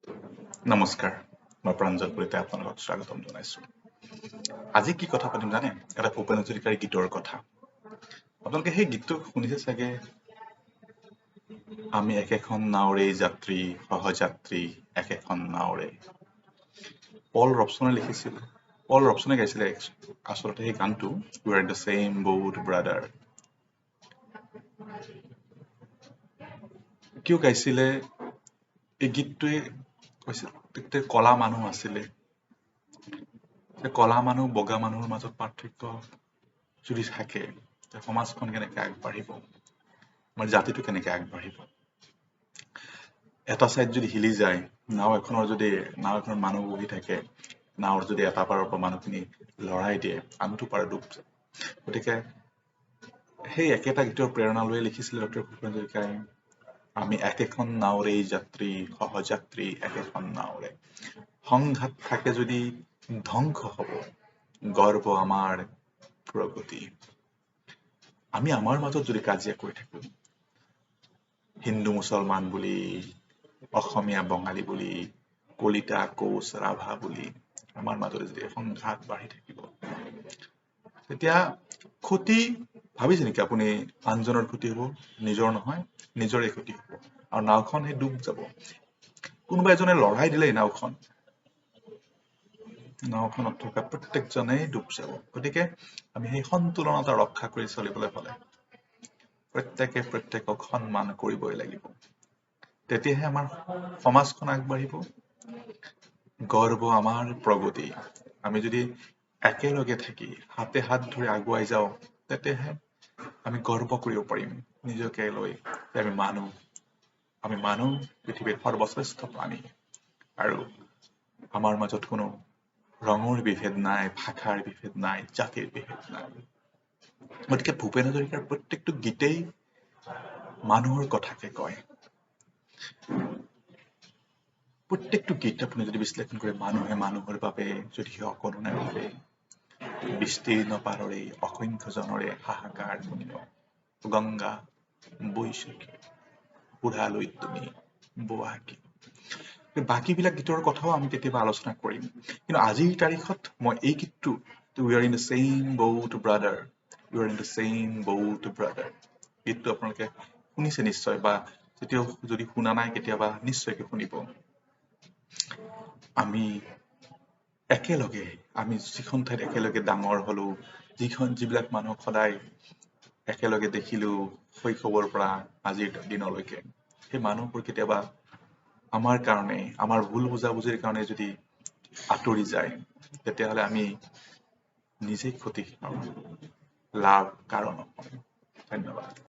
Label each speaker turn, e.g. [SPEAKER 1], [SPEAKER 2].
[SPEAKER 1] নমস্কাৰ, মই প্ৰাঞ্জল কলিতাই আপোনালোকক স্বাগতম জনাইছোঁ। আজি কি কথা পাতিম জানে? এটা ভূপেন হাজৰিকাৰ গীতৰ কথা। আপোনালোকে সেই গীতটো শুনিছে চাগে, আমি একেখন নাওৰে যাত্ৰী, সহযাত্ৰী একেখন নাওৰে। পল ৰবচনে লিখিছিল। পল ৰবচনে গাইছিলে আচলতে সেই গানটো, We are in the same boat brother। কিয় গাইছিলে? এই গীতটোৱে কৈছিল তেতিয়া কলা মানুহ আছিলে। কলা মানুহ বগা মানুহৰ মাজত পাৰ্থক্য যদি থাকে, সমাজখন কেনেকে আগবাঢ়িব, আমাৰ জাতিটো কেনেকে আগবাঢ়িব। এটা চাইড যদি হিলি যায়, নাও এখনৰ মানুহ বহি থাকে, নাওৰ যদি এটা পাৰৰ পৰা মানুহখিনি লৰাই দিয়ে, আনটো পাৰে ডুব যায়। গতিকে সেই একেটা গীতৰ প্ৰেৰণা লৈ লিখিছিলে ডক্টৰ ভূপেন হাজৰিকাই, আমি একেখন নাওৰে যাত্ৰী, সহযাত্ৰী একেখন নাওৰে। সংঘাত থাকে যদি ধ্বংস হব, গৰ্ব আমাৰ প্ৰগতি। আমি আমাৰ মাজত যদি কাজিয়া কৰি থাকো, হিন্দু মুছলমান বুলি, অসমীয়া বঙালী বুলি, কলিতা কোচ ৰাভা বুলি আমাৰ মাজত যদি সংঘাত বাঢ়ি থাকিব, তেতিয়া ক্ষতি ভাবিছে নেকি আপুনি? আনজনৰ ক্ষতি হব, নিজৰ নহয়, নিজৰে ক্ষতি হব, আৰু নাওখন সেই ডুব যাব। কোনোবা এজনে লৰাই দিলে নাওখনত থকা প্ৰত্যেকজনেই ডুব যাব। গতিকে আমি সেই সন্তুলনতা ৰক্ষা কৰি চলিবলৈ হলে প্ৰত্যেকে প্ৰত্যেকক সন্মান কৰিবই লাগিব। তেতিয়াহে আমাৰ সমাজখন আগবাঢ়িব, গৰ্ব আমাৰ প্ৰগতি। আমি যদি একেলগে থাকি হাতে হাত ধৰি আগুৱাই যাওঁ, তেতিয়াহে আমি গৰ্ব কৰিব পাৰিম নিজকে লৈ, আমি মানুহ পৃথিৱীৰ সৰ্বশ্ৰেষ্ঠ প্ৰাণী, আৰু আমাৰ মাজত কোনো ৰঙৰ বিভেদ নাই, ভাষাৰ বিভেদ নাই, জাতিৰ বিভেদ নাই। গতিকে ভূপেন হাজৰিকাৰ প্ৰত্যেকটো গীতেই মানুহৰ কথাকে কয়। প্ৰত্যেকটো গীত আপুনি যদি বিশ্লেষণ কৰে, মানুহে মানুহৰ বাবে যদি অকণো নেৰাখে, বিস্তীৰ্ণ পাৰৰে অসংখ্য জনৰে হাহাকাৰ শুনিও, গংগা বৈশাখী বুঢ়ালৈ তুমি বোৱাকি। বাকীবিলাক গীতৰ কথাও আমি কেতিয়াবা আলোচনা কৰিম, কিন্তু আজিৰ তাৰিখত মই এই গীতটো, We are in the same boat brother, You are in the same boat brother, গীতটো আপোনালোকে শুনিছে নিশ্চয়, বা যেতিয়াও যদি শুনা নাই কেতিয়াবা নিশ্চয়কৈ শুনিব। আমি যিখন ঠাইত একেলগে ডাঙৰ হলো, যিবিলাক মানুহক সদায় একেলগে দেখিলো শৈশৱৰ পৰা আজিৰ দিনলৈকে, সেই মানুহবোৰ কেতিয়াবা আমাৰ কাৰণে, আমাৰ ভুল বুজাবুজিৰ কাৰণে যদি আঁতৰি যায়, তেতিয়াহ'লে আমি নিজেই ক্ষতি, লাভ কাৰণ নহয়। ধন্যবাদ।